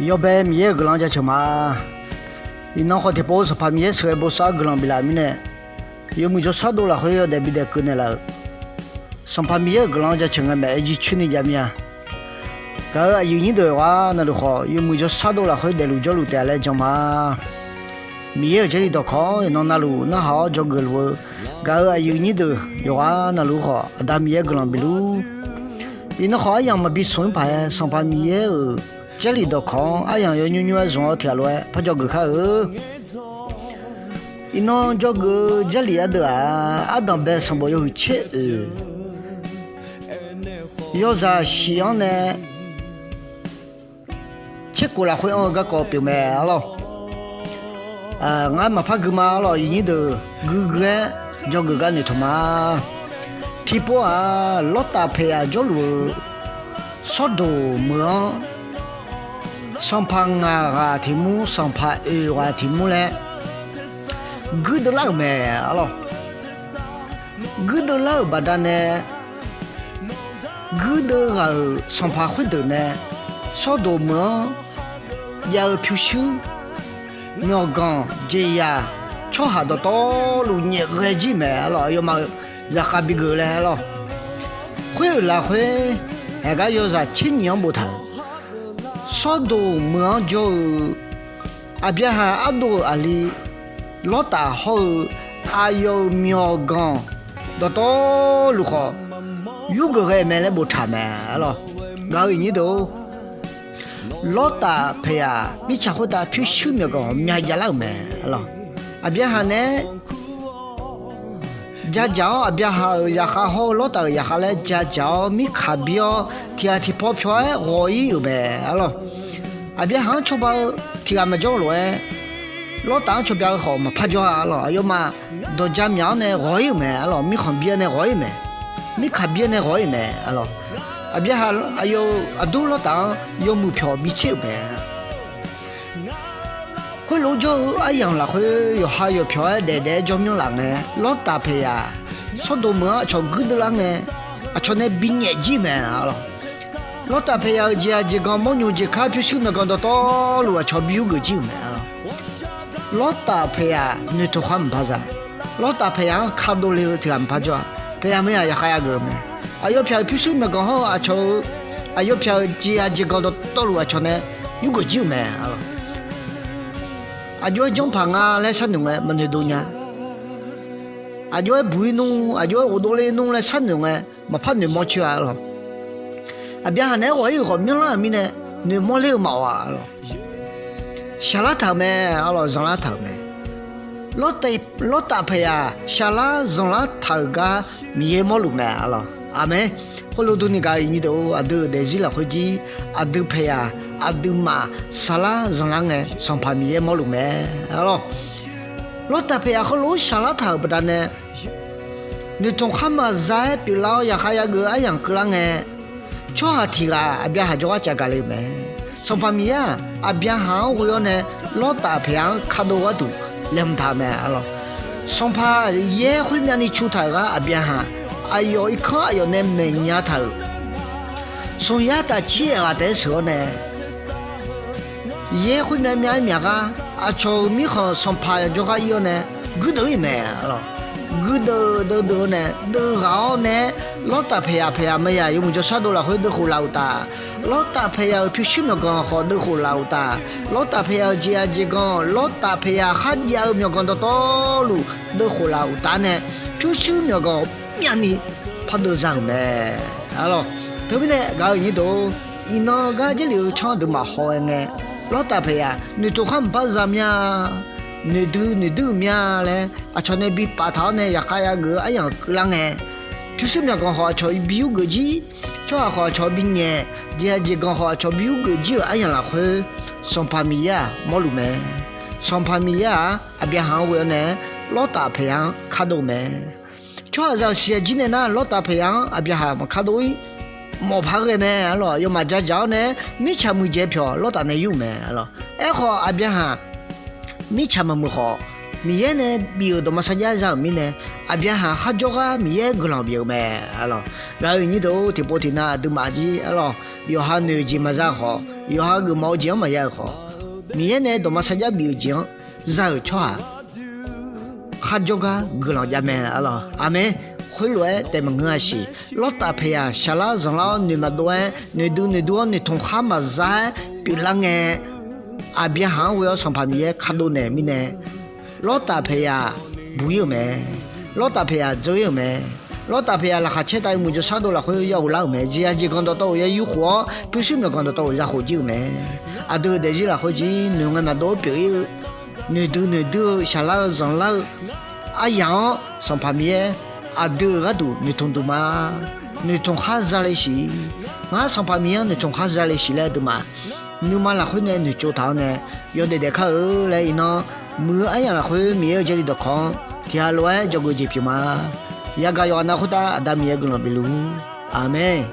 要被米个浪家吃嘛，伊那好的包是怕米吃不啥个浪比拉米呢，有没就啥多了会要得比得更呢了，上怕米个浪家吃个买一去你家米啊，个有人的话那就好，有没就啥多了会得路叫路带来讲嘛。米这里头看，那路那好叫个路，个有人的有啊那路好，但米个浪比路，伊那好样嘛比顺牌上怕米这里头看，阿样要扭扭上条路，怕叫个看伊那叫个这里的啊，阿当白上不有吃要是西洋呢，吃过来会按个高标买了。俺嘛怕个嘛了，人都个叫个你他妈，提波啊，老大配啊，叫路，啥都么，上盘啊题目，上盘题目嘞，个都老没了，个都老把单呢，个都上盘会的呢，啥都么，要표시苗刚这呀，瞧下到道路你耳机买了，要么在哈比个来了，回来回，那个要是7年不头，啥都没叫，阿边还阿多阿里，老大好，还有苗刚，到道路好，有个还买来不差买了，然后你都。老大陪啊，你吃好大皮手苗个，苗家老没了。阿边哈呢，家教阿边哈也还好，老大也还来家教，米卡表，天天跑票哎，我也有呗了。阿边哈吃饱，天阿么教了哎，老大吃饱好嘛，怕叫啊了，要么到家苗呢我也没了，米看边呢我也没，米卡边呢我也没了。阿边还还有阿多老大有目标比钱呗，会老叫阿样啦，会有还有票带叫名人哎，老大陪呀，说多么叫个的人哎，啊叫那毕业季嘛了，老大陪呀，这个毛牛这卡票手那个到道路啊，叫比有个季嘛了，老大陪呀，你都还唔怕啥？老大陪呀，卡多了就唔怕着，陪呀没呀也还呀个嘛。要票必须没讲好啊，瞧，要票这个道路啊，瞧呢，有个酒没啊？要讲盘啊，来山东哎，没得多呢。要不会弄，要我多来弄来山东哎，没怕你没去啊了。别还呢，我有好明了明呢，你没来毛啊了。下拉头没啊了，上拉头没。老大陪啊，下拉上拉头个，你也没路没啊了。阿妹，后来都你讲你都阿都在这了回去，阿都陪啊，阿都嘛，啥啦上啷个上旁边也没路没，咯，老大陪啊，后来下拉头不但呢，你从他们在比老也还有个阿样个啷个，就下提啦，阿边还叫我加个里没，上旁边啊，阿边还我要呢，老大陪啊，看到我都两他们咯，上旁也会让你出头个阿边哈。哎呦，一看哎呦那美伢头，从伢到钱啊的时候呢，也会那面啊，从米行上爬就还有呢，骨头也没了，骨头都呢，都好呢，老大陪啊没呀，有么就啥多了会都好老大，老大陪啊必须没讲好都好老大，老大陪啊这讲，老大陪啊还要没讲到道路都好老大呢，必须没讲。面你怕得上没？啊咯，特别呢，搞你都，你那个这流程都蛮好的，老大陪啊，你都看不上面，你都面嘞，像那比八套呢，也还有个一样个人哎，就是面讲好，像比有个几，就好像比呢，这讲好像比有个几，一样啦会上旁边呀，马路没，上旁边呀，边行我呢，老大陪啊，看到没？就好像现今年呢，老大培养阿边还没看到没拍个没了，要么家教呢，没钱没借票，老大呢有没了，还好阿边哈，没钱没好，没呢，比如多么参加上面呢，阿边还叫个没个浪比没了，然后你都听不听啊，都马吉了，有哈牛筋嘛咋好，有哈个毛巾嘛也好，面呢都嘛参加表情，热吃啊，哈就个个老家们了，阿妹。回来带么我是老大陪啊，下了让老你们多，你多你同哈嘛在，比啷个啊边行我要上旁边看到呢咪呢，老大陪啊不有没，老大陪啊走有没，老大陪啊那哈车带我就啥都了会要老没，只要讲到也有货，必须没讲到也好久没，啊都得是了好久，你我们多表有，你多下了让老啊样上旁边。啊，对个都，你同都嘛？你同哈子来西，我上旁边你同哈子来西来的嘛？你嘛那会呢？你做汤呢？有的看来呢，没哎呀那会没有这里的看，底下来就过去皮嘛，也个要那会打，但没个那边路，阿妹。